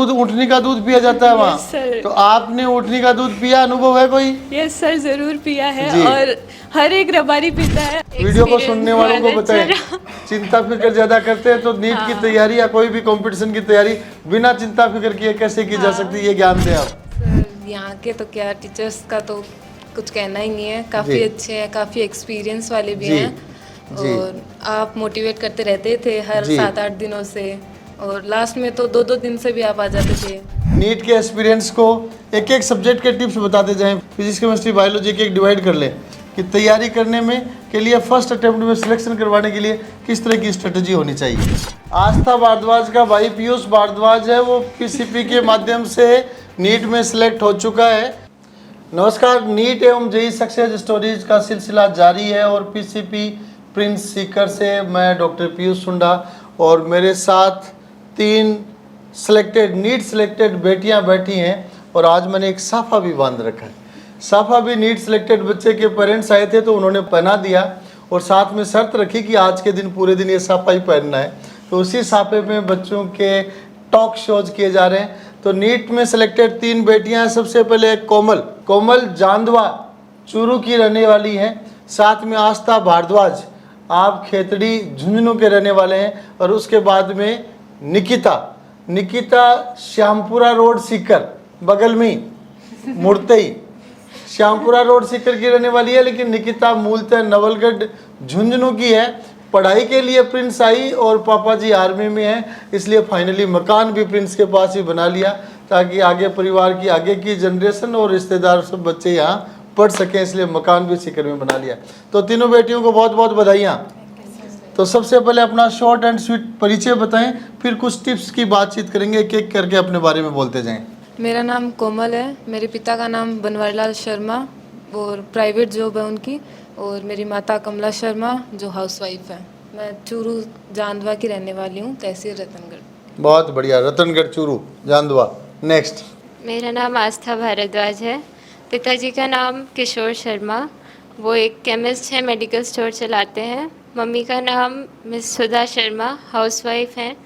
दूध ऊँटनी का दूध पिया जाता है वहाँ। सर। तो आपने ऊँटनी का दूध पिया, अनुभव है कोई? यस सर, जरूर पिया है जी। और हर एक रबारी पीता है। वीडियो को Experience सुनने वालों को बहुत अच्छा बताएं, रहा। चिंता फिक्र ज्यादा करते हैं तो नीट की तैयारी या कोई भी कंपटीशन की तैयारी बिना चिंता फिक्र किए कैसे की जा सकती है, ये ज्ञान दें आप। सर यहाँ के तो क्या टीचर्स का तो कुछ कहना ही नहीं है, जी। काफ़ी अच्छे हैं, काफ़ी एक्सपीरियंस वाले भी जी। हैं। जी। और आप मोटिवेट करते रहते थे हर जी। 7-8 दिनों से, और लास्ट में तो 2-2 दिन से भी आप आ जाते थे। नीट के एक्सपीरियंस को एक एक सब्जेक्ट के टिप्स बताते जाएं, फिजिक्स केमिस्ट्री बायोलॉजी के एक डिवाइड कर लें कि तैयारी करने में के लिए फर्स्ट अटेम्प्ट में सिलेक्शन करवाने के लिए किस तरह की स्ट्रेटजी होनी चाहिए। आस्था भारद्वाज का भाई पीयूष भारद्वाज है, वो पीसीपी के माध्यम से नीट में सिलेक्ट हो चुका है। नमस्कार, नीट एवं जेईई सक्सेस स्टोरीज का सिलसिला जारी है और पीसीपी प्रिंस सीकर से मैं डॉक्टर पीयूष सुंडा और मेरे साथ 3 सिलेक्टेड नीट सिलेक्टेड बेटियां बैठी हैं और आज मैंने एक साफा भी बांध रखा है। साफा भी नीट सिलेक्टेड बच्चे के पेरेंट्स आए थे तो उन्होंने पहना दिया और साथ में शर्त रखी कि आज के दिन पूरे दिन ये साफा ही पहनना है। तो उसी साफे में बच्चों के टॉक शोज किए जा रहे हैं। तो नीट में सिलेक्टेड 3 बेटियां हैं। सबसे पहले एक कोमल जांदवा चूरू की रहने वाली हैं, साथ में आस्था भारद्वाज, आप खेतड़ी झुंझुनू के रहने वाले हैं, और उसके बाद में निकिता श्यामपुरा रोड सीकर, बगल में ही मुड़ते ही श्यामपुरा रोड सीकर की रहने वाली है, लेकिन निकिता मूलतः नवलगढ़ झुंझुनू की है। पढ़ाई के लिए प्रिंस आई और पापा जी आर्मी में हैं, इसलिए फाइनली मकान भी प्रिंस के पास ही बना लिया ताकि आगे परिवार की आगे की जनरेशन और रिश्तेदार सब बच्चे यहाँ पढ़ सकें, इसलिए मकान भी सीकर में बना लिया। तो तीनों बेटियों को बहुत बहुत बधाइयाँ। तो सबसे पहले अपना शॉर्ट एंड स्वीट परिचय बताएं, फिर कुछ टिप्स की बातचीत करेंगे, एक एक करके अपने बारे में बोलते जाएं। मेरा नाम कोमल है, मेरे पिता का नाम बनवारीलाल शर्मा और प्राइवेट जॉब है उनकी, और मेरी माता कमला शर्मा जो हाउसवाइफ है। मैं चूरू जांदवा की रहने वाली हूँ, तहसील रतनगढ़। बहुत बढ़िया, रतनगढ़ चूरू जांदवा। नेक्स्ट। मेरा नाम आस्था भारद्वाज है। पिताजी का नाम किशोर शर्मा, वो एक केमिस्ट है, मेडिकल स्टोर चलाते हैं। मम्मी का नाम मिस सुधा शर्मा, हाउसवाइफ हैं।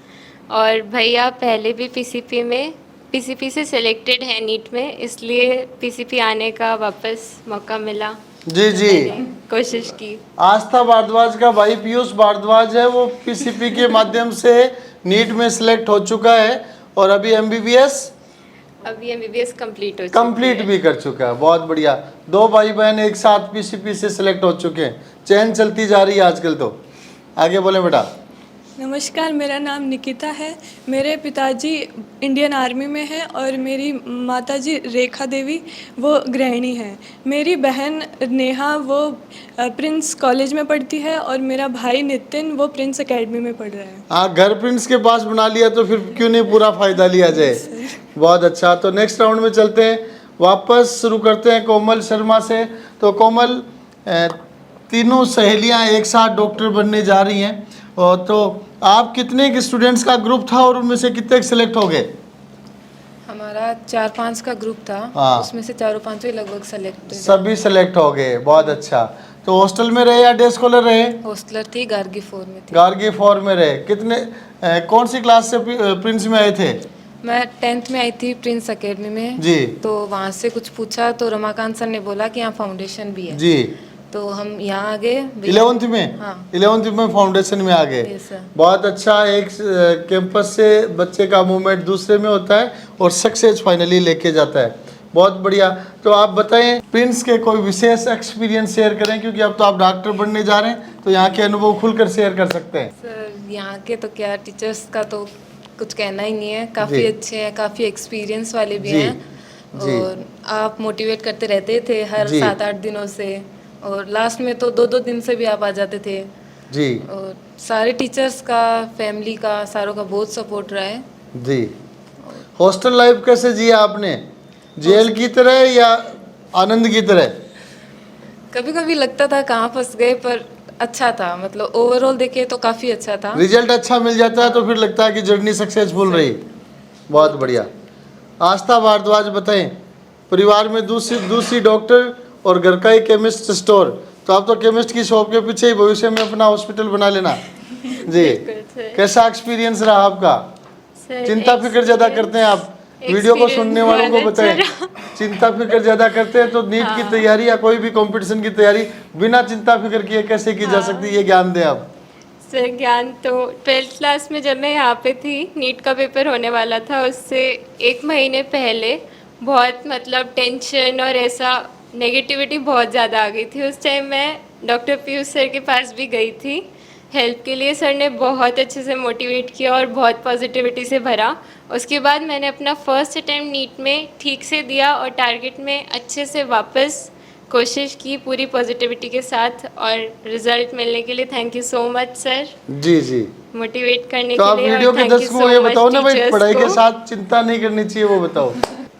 और भैया पहले भी पीसीपी से सिलेक्टेड है नीट में, इसलिए पीसीपी आने का वापस मौका मिला। जी जी, कोशिश की। आस्था भारद्वाज का भाई पीयूष भारद्वाज है, वो पीसीपी के माध्यम से नीट में सिलेक्ट हो चुका है और अभी एमबीबीएस कंप्लीट भी कर चुका है। बहुत बढ़िया, 2 भाई बहन एक साथ पीसीपी से सिलेक्ट हो चुके हैं। चैन चलती जा रही है आजकल। तो आगे बोले बेटा। नमस्कार, मेरा नाम निकिता है। मेरे पिताजी इंडियन आर्मी में हैं और मेरी माताजी रेखा देवी वो गृहिणी हैं। मेरी बहन नेहा वो प्रिंस कॉलेज में पढ़ती है और मेरा भाई नितिन वो प्रिंस एकेडमी में पढ़ रहा है। हाँ, घर प्रिंस के पास बना लिया तो फिर क्यों नहीं पूरा फायदा लिया जाए। बहुत अच्छा, तो नेक्स्ट राउंड में चलते हैं। वापस शुरू करते हैं कोमल शर्मा से। तो कोमल, तीनों सहेलियां एक साथ डॉक्टर बनने जा रही हैं, और तो आप कितने के स्टूडेंट्स का ग्रुप था और उनमें से कितने सिलेक्ट हो गए? हमारा 4-5 का ग्रुप था। हाँ। उसमें से 4-5 लगभग सेलेक्ट, सभी सिलेक्ट हो गए। बहुत अच्छा। तो हॉस्टल में रहे या डे स्कॉलर रहे? हॉस्टलर थी, गार्गी 4 में थी। गार्गी 4 में रहे। कितने कौन सी क्लास से प्रिंस में आए थे? मैं 10th में आई थी प्रिंस एकेडमी में जी। तो वहाँ से कुछ पूछा तो रमाकांत सर ने बोला कि यहाँ फाउंडेशन भी है। जी। तो हम यहाँ आ गए 11th में। हाँ। 11th में फाउंडेशन में आ गए। Yes, sir। बहुत अच्छा। एक कैंपस से बच्चे का मूवमेंट दूसरे में होता है और सक्सेस फाइनली लेके जाता है। बहुत बढ़िया। तो आप बताएं, प्रिंस के कोई विशेष एक्सपीरियंस शेयर करें, क्योंकि अब तो आप डॉक्टर बनने जा रहे हैं तो यहाँ के अनुभव खुलकर शेयर कर सकते हैं। सर यहाँ के तो क्या टीचर्स का तो कुछ कहना ही नहीं है, काफ़ी अच्छे हैं, काफ़ी एक्सपीरियंस वाले भी हैं। और आप मोटिवेट करते रहते थे हर 7-8 दिनों से, और लास्ट में तो 2-2 दिन से भी आप आ जाते थे। जी। और सारे टीचर्स का, फैमिली का, सारों का बहुत सपोर्ट रहा है। जी। हॉस्टल लाइफ कैसे जिया आपने? जेल की तरह या आनंद की तरह? कभी कभी लगता था कहाँ फंस गए, पर अच्छा था, मतलब ओवरऑल देखे तो काफ़ी अच्छा था। रिजल्ट अच्छा मिल जाता है तो फिर लगता है कि जर्नी सक्सेसफुल रही। बहुत बढ़िया। आस्था भारद्वाज बताएं, परिवार में दूसरी डॉक्टर और घर का ही केमिस्ट स्टोर, तो आप तो केमिस्ट की शॉप के पीछे ही भविष्य में अपना हॉस्पिटल बना लेना। जी। कैसा एक्सपीरियंस रहा आपका? सर, चिंता फिक्र ज्यादा करते हैं आप? वीडियो को सुनने वालों को बहुत बताएं, अच्छा चिंता फिक्र ज्यादा करते हैं तो नीट की तैयारी या कोई भी कंपटीशन की तैयारी बिना चिंता फिक्र किए कैसे की जा सकती है, ये ज्ञान दें आप। सर ज्ञान तो 12th क्लास में जब मैं यहाँ पे थी, नीट का पेपर होने वाला था, उससे 1 महीने पहले बहुत मतलब टेंशन और ऐसा नेगेटिविटी बहुत ज़्यादा आ गई थी। उस टाइम मैं डॉक्टर पीयूष सर के पास भी गई थी हेल्प के लिए। सर ने बहुत अच्छे से मोटिवेट किया और बहुत पॉजिटिविटी से भरा। उसके बाद मैंने अपना फर्स्ट अटैम्प्ट नीट में ठीक से दिया और टारगेट में अच्छे से वापस कोशिश की पूरी पॉजिटिविटी के साथ, और रिजल्ट मिलने के लिए thank you so much sir, जी जी। मोटिवेट करने तो आप के लिए। वीडियो और के थैंक यू दर्शकों सो को ये मच बताओ ना भाई, टीचर्स पढ़ाई के को। साथ चिंता नहीं करनी चाहिए, वो बताओ।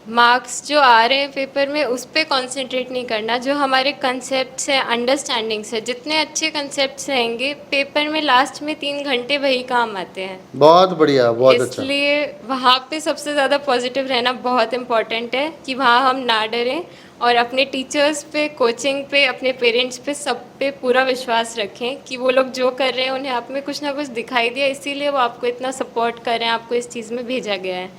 मार्क्स जो आ रहे हैं पेपर में उस पर कॉन्सेंट्रेट नहीं करना। जो हमारे कंसेप्ट्स हैं, अंडरस्टैंडिंग्स है, जितने अच्छे कंसेप्ट्स रहेंगे पेपर में लास्ट में 3 घंटे वही काम आते हैं। बहुत बढ़िया, बहुत अच्छा। इसलिए वहाँ पे सबसे ज़्यादा पॉजिटिव रहना बहुत इम्पॉर्टेंट है कि वहाँ हम ना डरें और अपने टीचर्स पे, कोचिंग पे, अपने पेरेंट्स पे, सब पे पूरा विश्वास रखें कि वो लोग जो कर रहे हैं उन्हें आप में कुछ ना कुछ दिखाई दिया, इसीलिए वो आपको इतना सपोर्ट कर रहे हैं, आपको इस चीज़ में भेजा गया है।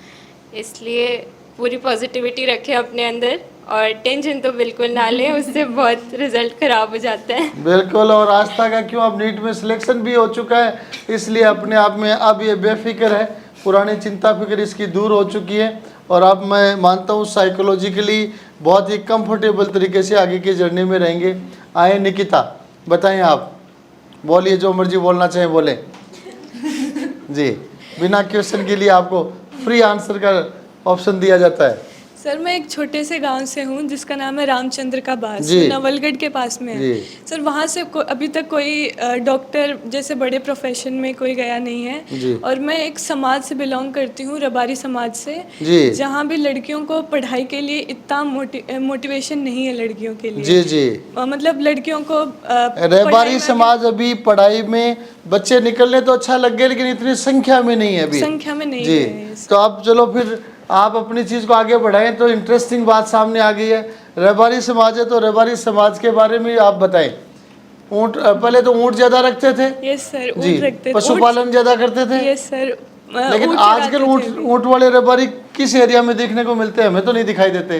इसलिए पूरी पॉजिटिविटी रखें अपने अंदर और टेंशन तो बिल्कुल ना लें, उससे बहुत रिजल्ट ख़राब हो जाता है। बिल्कुल। और आस्था का क्यों, अब नीट में सिलेक्शन भी हो चुका है, इसलिए अपने आप में अब ये बेफिक्र है, पुरानी चिंता फिक्र इसकी दूर हो चुकी है। और अब मैं मानता हूँ साइकोलॉजिकली बहुत ही कंफर्टेबल तरीके से आगे की जर्नी में रहेंगे। आए निकिता, बताएं आप, बोलिए, जो मर्जी बोलना चाहें बोलें। जी, बिना क्वेश्चन के लिए आपको फ्री आंसर का ऑप्शन दिया जाता है। सर मैं एक छोटे से गांव से हूँ जिसका नाम है रामचंद्र का बास, जी। जो नवलगढ़ के पास में है। जी। सर वहाँ से अभी तक कोई डॉक्टर जैसे बड़े प्रोफेशन में कोई गया नहीं है। जी। और मैं एक समाज से बिलोंग करती हूँ, रबारी समाज से, जी। जहाँ भी लड़कियों को पढ़ाई के लिए इतना मोटिवेशन नहीं है लड़कियों के लिए। जी जी। मतलब लड़कियों को रबारी समाज अभी पढ़ाई में बच्चे निकलने तो अच्छा लग गए, लेकिन इतनी संख्या में नहीं है अभी, संख्या में नहीं जी है। तो अब चलो फिर आप अपनी चीज़ को आगे बढ़ाएं। तो इंटरेस्टिंग बात सामने आ गई है, रबारी समाज है, तो रबारी समाज के बारे में आप बताएं। ऊँट, पहले तो ऊँट ज़्यादा रखते थे? यस सर, जी। ऊँट रखते थे। पशुपालन ज़्यादा करते थे? Yes sir. लेकिन आजकल ऊँट वाले रबारी किस एरिया में देखने को मिलते हैं? हमें तो नहीं दिखाई देते।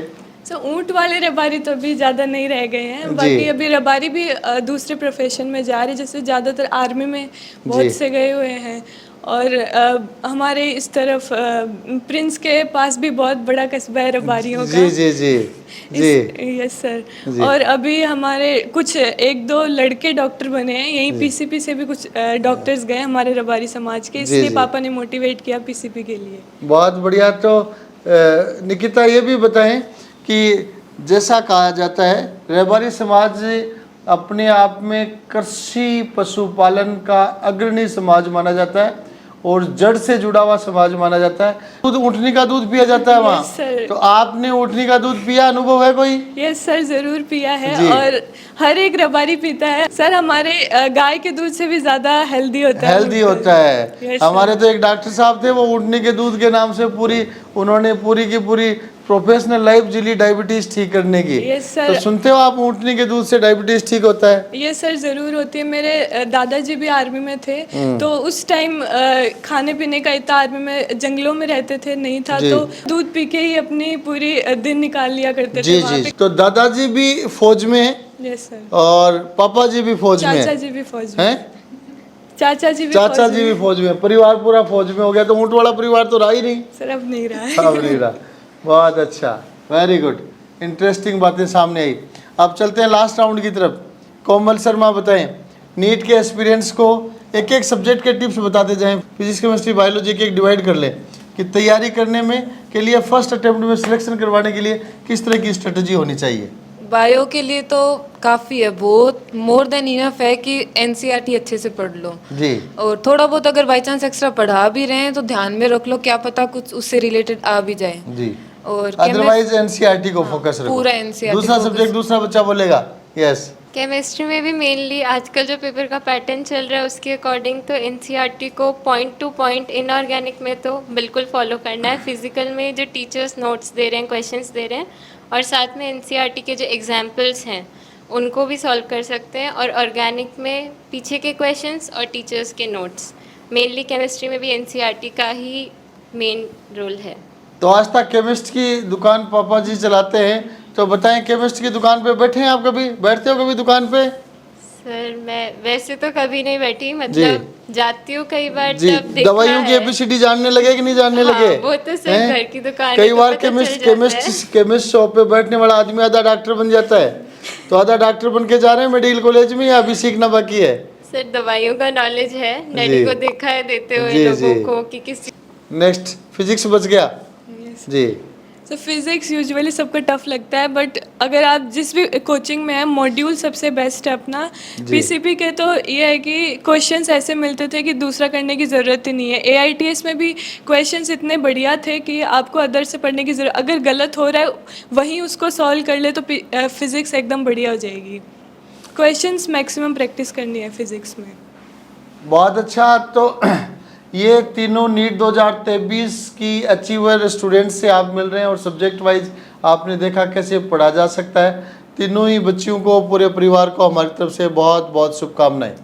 तो ऊँट वाले रबारी तो अभी ज़्यादा नहीं रह गए हैं। बाकी अभी रबारी भी दूसरे प्रोफेशन में जा रहे हैं, जैसे ज़्यादातर आर्मी में बहुत से गए हुए हैं। और हमारे इस तरफ प्रिंस के पास भी बहुत बड़ा कस्बा है रबारियों का। जी जी जी जी। Yes sir. और अभी हमारे कुछ 1-2 लड़के डॉक्टर बने हैं, यहीं पीसीपी से भी कुछ डॉक्टर्स गए हमारे रबारी समाज के, इसलिए पापा ने मोटिवेट किया पीसीपी के लिए। बहुत बढ़िया। तो निकिता ये भी बताएं कि जैसा कहा जाता है रबारी समाज अपने आप में कृषि पशुपालन का अग्रणी समाज माना जाता है और जड़ से जुड़ा हुआ समाज माना जाता है। दूध, ऊँटनी का दूध पिया जाता है वहाँ। सर। तो आपने ऊँटनी का दूध पिया, अनुभव है कोई? यस सर, जरूर पिया है और हर एक रबारी पीता है सर। हमारे गाय के दूध से भी ज्यादा हेल्दी होता है। हेल्दी होता है। हमारे तो एक डॉक्टर साहब थे, वो ऊँटनी के दूध के नाम से उन्होंने पूरी की पूरी प्रोफेशनल लाइफ जी ली डायबिटीज ठीक करने की। Yes sir. तो सुनते हो आप, ऊँटनी के दूध से डायबिटीज ठीक होता है? यस सर, जरूर होती है। मेरे दादाजी भी आर्मी में थे, तो उस टाइम खाने पीने का इतना, आर्मी में जंगलों में रहते थे, नहीं था, तो दूध पी के ही अपनी पूरी दिन निकाल लिया करते थे वहाँ पे। तो दादाजी भी फौज में हैं? Yes sir. और पापा जी भी फौज में चाचा जी भी फौज में हैं? चाचा जी भी फौज में। परिवार पूरा फौज में हो गया, तो ऊँट वाला परिवार तो रहा ही नहीं। सर अब नहीं रहा है। अब नहीं रहा। बहुत अच्छा, वेरी गुड, इंटरेस्टिंग बातें सामने आई। अब चलते हैं लास्ट राउंड की तरफ। कोमल शर्मा बताएं, नीट के एक्सपीरियंस को एक एक सब्जेक्ट के टिप्स बताते जाएं। फिजिक्स केमिस्ट्री बायोलॉजी एक डिवाइड कर लें कि तैयारी करने में के लिए फर्स्ट अटेम्प्ट में सिलेक्शन करवाने के लिए किस तरह की स्ट्रेटजी होनी चाहिए? बायो के लिए तो काफ़ी है, बहुत मोर देन इनफ है कि एनसीईआरटी अच्छे से पढ़ लो जी। और थोड़ा बहुत अगर बाई चांस एक्स्ट्रा पढ़ा भी रहे हैं तो ध्यान में रख लो, क्या पता कुछ उससे रिलेटेड आ भी जाए जी। और अदरवाइज एनसीईआरटी को फोकस रखो, पूरा NCERT दूसरा सब्जेक्ट दूसरा बच्चा बोलेगा। यस। केमिस्ट्री में भी मेनली आजकल जो पेपर का पैटर्न चल रहा है उसके अकॉर्डिंग तो एनसीईआरटी को पॉइंट टू पॉइंट, इनऑर्गेनिक में तो बिल्कुल फॉलो करना है। फिजिकल में जो टीचर्स नोट्स दे रहे हैं, क्वेश्चंस दे रहे हैं, और साथ में एनसीईआरटी के जो एग्जाम्पल्स हैं उनको भी सॉल्व कर सकते हैं। और ऑर्गेनिक में पीछे के क्वेश्चंस और टीचर्स के नोट्स। मेनली केमिस्ट्री में भी एनसीईआरटी का ही मेन रोल है। तो आज तक केमिस्ट की दुकान पापा जी चलाते हैं, तो बताएं केमिस्ट की दुकान पे बैठे हैं आप, कभी बैठते हो कभी दुकान पे? सर मैं वैसे तो कभी नहीं बैठी, मतलब जाती हूँ कई बार जी, तब देखा दवाइयों की है। एबीसीडी जानने लगे कि नहीं जानने हाँ, लगे? वो तो सिर्फ हैं? घर की दुकान कई है तो बार पता केमिस्ट चल जाता केमिस्ट केमिस्ट शॉप पे बैठने वाला आदमी आधा डॉक्टर बन जाता है। तो आधा डॉक्टर बन के जा रहे हैं मेडिकल कॉलेज में, या अभी सीखना बाकी है? सर दवाइयों का नॉलेज है, जी। डैडी को देखा है देते हुए जी, लोगों जी। को कि किस नेक्स्ट फिजिक्स बच गया जी। तो फिज़िक्स यूजुअली सबको टफ लगता है, बट अगर आप जिस भी कोचिंग में हैं, मॉड्यूल सबसे बेस्ट है अपना। पीसीपी के तो ये है कि क्वेश्चंस ऐसे मिलते थे कि दूसरा करने की ज़रूरत ही नहीं है। एआईटीएस में भी क्वेश्चंस इतने बढ़िया थे कि आपको अदर से पढ़ने की ज़रूरत, अगर गलत हो रहा है वहीं उसको सॉल्व कर ले तो फिज़िक्स एकदम बढ़िया हो जाएगी। क्वेश्चंस मैक्सिमम प्रैक्टिस करनी है फिज़िक्स में। बहुत अच्छा। तो ये तीनों नीट 2023 की अचीवर स्टूडेंट्स से आप मिल रहे हैं और सब्जेक्ट वाइज आपने देखा कैसे पढ़ा जा सकता है। तीनों ही बच्चियों को, पूरे परिवार को हमारी तरफ से बहुत बहुत शुभकामनाएं।